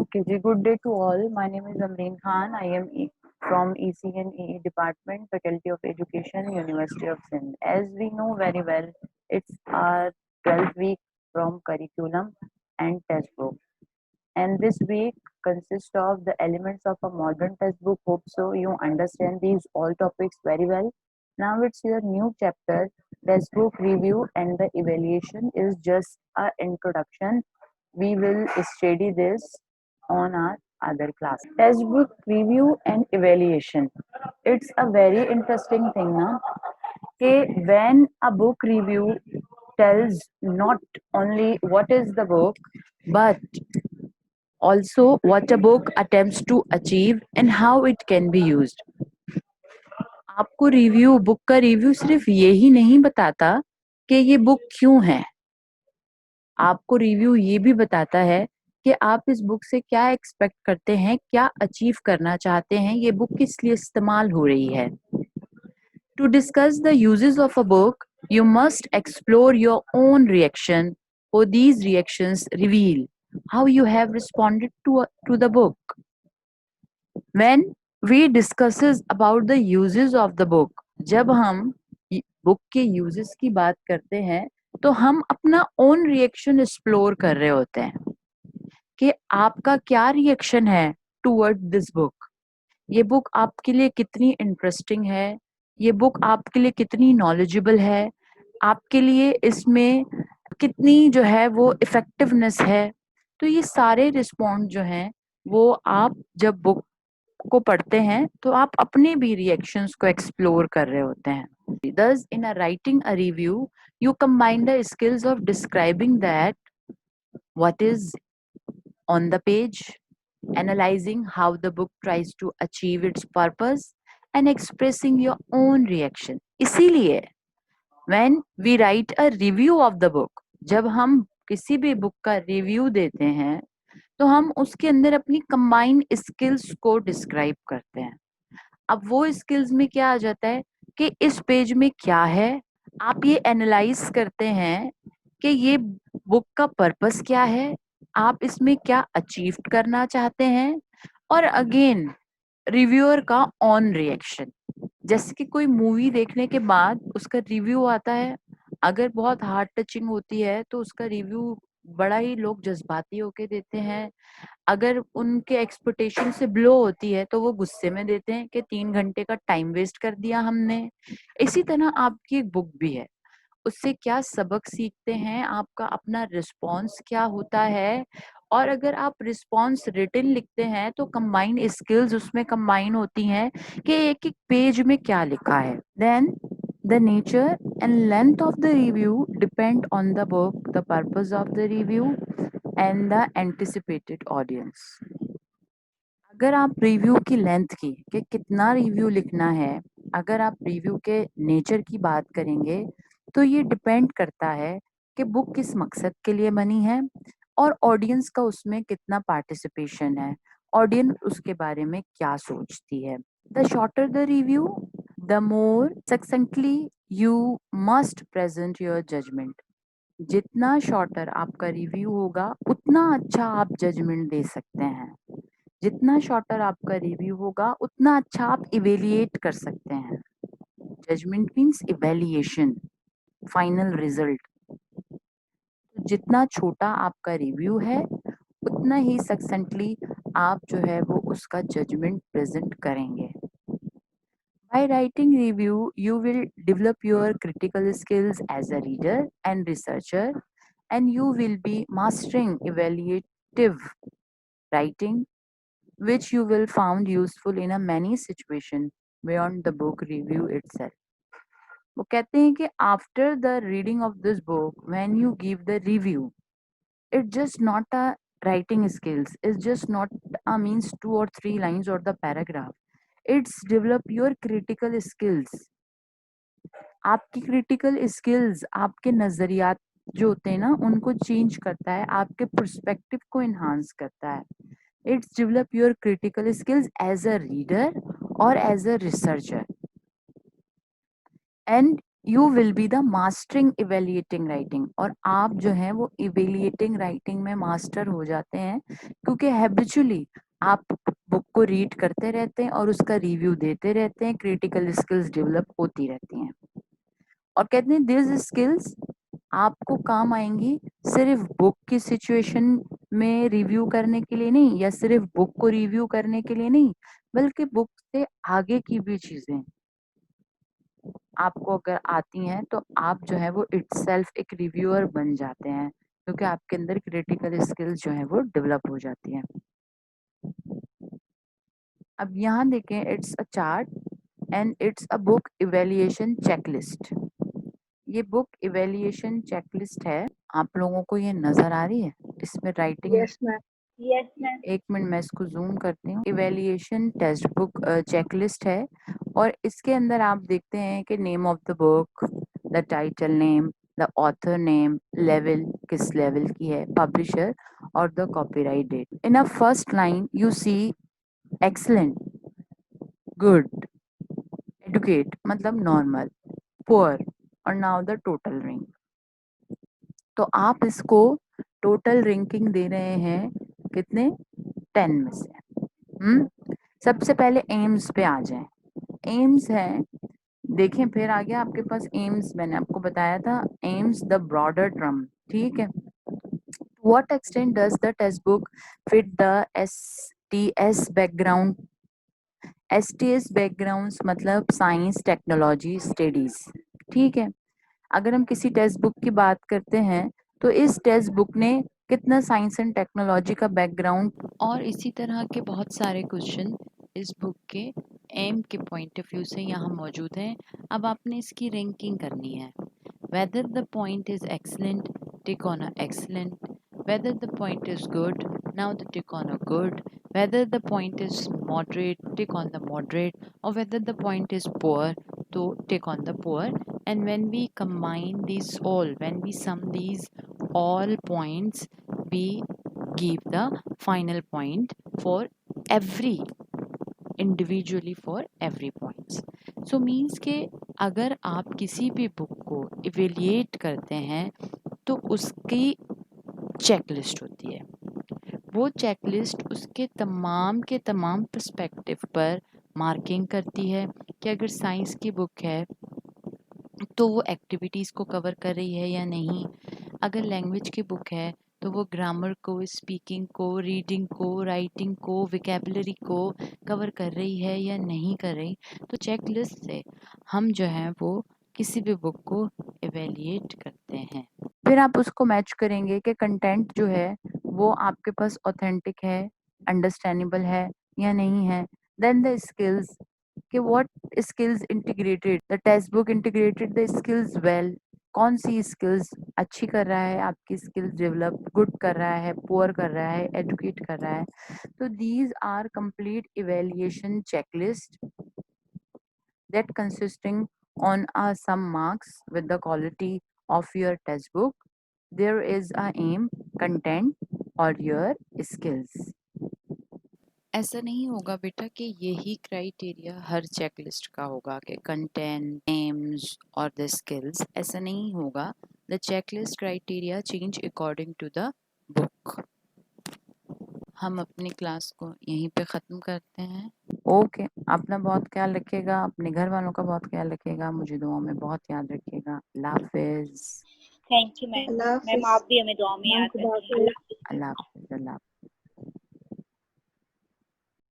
Okay, ji, good day to all. My name is Amreen Khan. I am from ECNEE Department, Faculty of Education, University of Sindh. As we know very well, it's our 12th week from curriculum and textbook. And this week consists of the elements of a modern textbook. Hope so you understand these all topics very well. Now it's your new chapter, textbook review and the evaluation is just an introduction. We will study this on our other class. Textbook review and evaluation. It's a very interesting thing now. Okay, when a book review tells not only what is the book, but also what a book attempts to achieve and how it can be used. आपको review book का review सिर्फ यही नहीं बताता कि ये book क्यों है, आपको रिव्यू ये भी बताता है कि आप इस बुक से क्या एक्सपेक्ट करते हैं, क्या अचीव करना चाहते हैं, ये बुक किस लिए इस्तेमाल हो रही है. To discuss the uses of a book, you must explore your own reaction, for these reactions reveal how you have responded to the book. When we discusses about the uses of the book, जब हम book के uses की बात करते हैं तो हम अपना own reaction explore कर रहे होते हैं कि आपका क्या रिएक्शन है टूवर्ड दिस बुक. ये बुक आपके लिए कितनी इंटरेस्टिंग है, ये बुक आपके लिए कितनी नॉलेजेबल है, आपके लिए इसमें कितनी जो है वो इफेक्टिवनेस है. तो ये सारे रिस्पॉन्ड जो हैं वो आप जब बुक को पढ़ते हैं तो आप अपने भी रिएक्शंस को एक्सप्लोर कर रहे होते हैं. Thus, in a writing a review, you combine the skills of describing that what is on the page, analyzing how the book tries to achieve its purpose, and expressing your own reaction. इसीलिए when we write a review of the book, जब हम किसी भी book का review देते हैं तो हम उसके अंदर अपनी कंबाइन स्किल्स को डिस्क्राइब करते हैं. अब वो स्किल्स में क्या आ जाता है कि इस पेज में क्या है, आप ये एनालाइज करते हैं कि ये बुक का पर्पस क्या है, आप इसमें क्या अचीव करना चाहते हैं, और अगेन रिव्यूअर का ऑन रिएक्शन. जैसे कि कोई मूवी देखने के बाद उसका रिव्यू आता है, अगर बहुत हार्ट टचिंग होती है तो उसका रिव्यू बड़ा ही लोग जज्बाती होके देते हैं, अगर उनके एक्सपेक्टेशन से बिलो होती है तो वो गुस्से में देते हैं कि 3 घंटे का टाइम वेस्ट कर दिया हमने. इसी तरह आपकी एक बुक भी है, उससे क्या सबक सीखते हैं, आपका अपना रिस्पॉन्स क्या होता है, और अगर आप रिस्पॉन्स रिटन लिखते हैं तो कंबाइन स्किल्स उसमें कंबाइन होती हैं कि एक एक पेज में क्या लिखा है. Then the nature and length of the review depend on the book, the purpose of the review, and the anticipated audience. अगर आप रिव्यू की लेंथ की कि कितना रिव्यू लिखना है, अगर आप रिव्यू के नेचर की बात करेंगे तो ये डिपेंड करता है कि बुक किस मकसद के लिए बनी है और ऑडियंस का उसमें कितना पार्टिसिपेशन है, ऑडियंस उसके बारे में क्या सोचती है. The shorter the review, the more succinctly you must present your judgement. जितना शॉर्टर आपका रिव्यू होगा उतना अच्छा आप जजमेंट दे सकते हैं, जितना शॉर्टर आपका रिव्यू होगा उतना अच्छा आप इवेल्युएट कर सकते हैं. Judgement means evaluation, final result. जितना छोटा आपका रिव्यू है उतना ही सक्सेंटली आप जो है वो उसका जजमेंट प्रेजेंट करेंगे. By writing review, you will develop your critical skills as a reader and researcher, and you will be mastering evaluative writing, which you will find useful in a many situation beyond the book review itself. वो कहते हैं कि after the reading of this book, when you give the review, it's just not a writing skills, it's just not a means 2 or 3 lines or the paragraph, it's develop your critical skills. आपकी critical skills आपके नजरियात जो होते हैं ना उनको change करता है, आपके पर्सपेक्टिव को इन्हांस करता है. It's develop your critical skills as a reader और as a researcher, and you will be the mastering evaluating writing, और आप जो है वो इवेल्युएटिंग राइटिंग में मास्टर हो जाते हैं, क्योंकि हैबिचुअली आप बुक को रीड करते रहते हैं और उसका रिव्यू देते रहते हैं, क्रिटिकल स्किल्स डेवलप होती रहती हैं। और कहते हैं दिस स्किल्स आपको काम आएंगी सिर्फ बुक की सिचुएशन में रिव्यू करने के लिए नहीं, या सिर्फ बुक को रिव्यू करने के लिए नहीं, बल्कि बुक से आगे की भी चीजें आपको अगर आती हैं तो आप जो है वो इटसेल्फ एक रिव्यूअर बन जाते हैं, क्योंकि आपके अंदर क्रिटिकल स्किल्स जो है वो डेवलप हो जाती हैं। अब यहाँ देखें, it's a chart and it's a book evaluation checklist. ये बुक इवेल्युएशन चेकलिस्ट है। आप लोगों को ये नजर आ रही है? इसमें writing yes ma'am. Yes ma'am. एक मिनट मैं इसको जूम करती हूँ। इवेल्युएशन टेक्स्ट बुक चेकलिस्ट है, और इसके अंदर आप देखते हैं कि name of the book, the title name, the author name, level किस लेवल की है, पब्लिशर और the copyright date. In a first line you see excellent, good, adequate मतलब नॉर्मल, पुअर, और नाउ द टोटल रैंक। तो आप इसको total ranking दे रहे हैं कितने? 10 में से। सबसे पहले एम्स पे आ जाएं। एम्स है, देखें फिर आ गया आपके पास एम्स, मैंने आपको बताया था एम्स द ब्रॉडर टर्म, ठीक है। What extent does the text book fit the STS background? STS backgrounds मतलब साइंस टेक्नोलॉजी स्टडीज, ठीक है। अगर हम किसी टेक्स्ट बुक की बात करते हैं तो इस टेक्स्ट बुक ने कितना साइंस एंड टेक्नोलॉजी का बैकग्राउंड, और इसी तरह के बहुत सारे क्वेश्चन इस बुक के एम के पॉइंट ऑफ व्यू से यहाँ मौजूद हैं। अब आपने इसकी रैंकिंग करनी है। Whether the point is excellent, tick on a excellent. Whether the point is good, now the tick on a good. Whether the point is moderate, tick on the moderate. और whether the point is poor, तो tick on the poor. And when we combine these all, when we sum these all points, we give the final point for every individually for every points. So means के अगर आप किसी भी book को evaluate करते हैं तो उसकी चेकलिस्ट होती है। वो चेकलिस्ट उसके तमाम के तमाम पर्सपेक्टिव पर मार्किंग करती है कि अगर साइंस की बुक है तो वो एक्टिविटीज़ को कवर कर रही है या नहीं। अगर लैंग्वेज की बुक है तो वो ग्रामर को, स्पीकिंग को, रीडिंग को, राइटिंग को, विकेबलरी को कवर कर रही है या नहीं कर रही। तो चेकलिस्ट से हम जो है वो किसी भी बुक को इवेल्युएट करते हैं। फिर आप उसको मैच करेंगे कि कंटेंट जो है वो आपके पास ऑथेंटिक है, अंडरस्टैंडेबल है या नहीं है। देन द स्किल्स, कि what skills integrated the text book, integrated the skills well, कौन सी स्किल्स अच्छी कर रहा है, आपकी स्किल्स डेवलप, गुड कर रहा है, पुअर कर रहा है, एडुकेट कर रहा है। तो these are complete evaluation checklist that consisting on some marks with the quality of your textbook. There is a aim, content और your skills. ऐसा नहीं होगा बेटा कि यही क्राइटेरिया हर चेकलिस्ट का होगा कि कंटेंट, एम्स और द स्किल्स, ऐसा नहीं होगा। The checklist criteria change according to the book. हम अपनी क्लास को यहीं पे ख़त्म करते हैं। ओके, अपना बहुत ख्याल रखिएगा, अपने घर वालों का बहुत ख्याल रखिएगा, मुझे दुआओं में बहुत याद रखिएगा। अल्लाह हाफिज़। Thank you ma'am. अल्लाह मैम हाफिज। आप भी हमें दुआ में याद खुदा रखें। हाफिज। अल्लाह हाफिज़।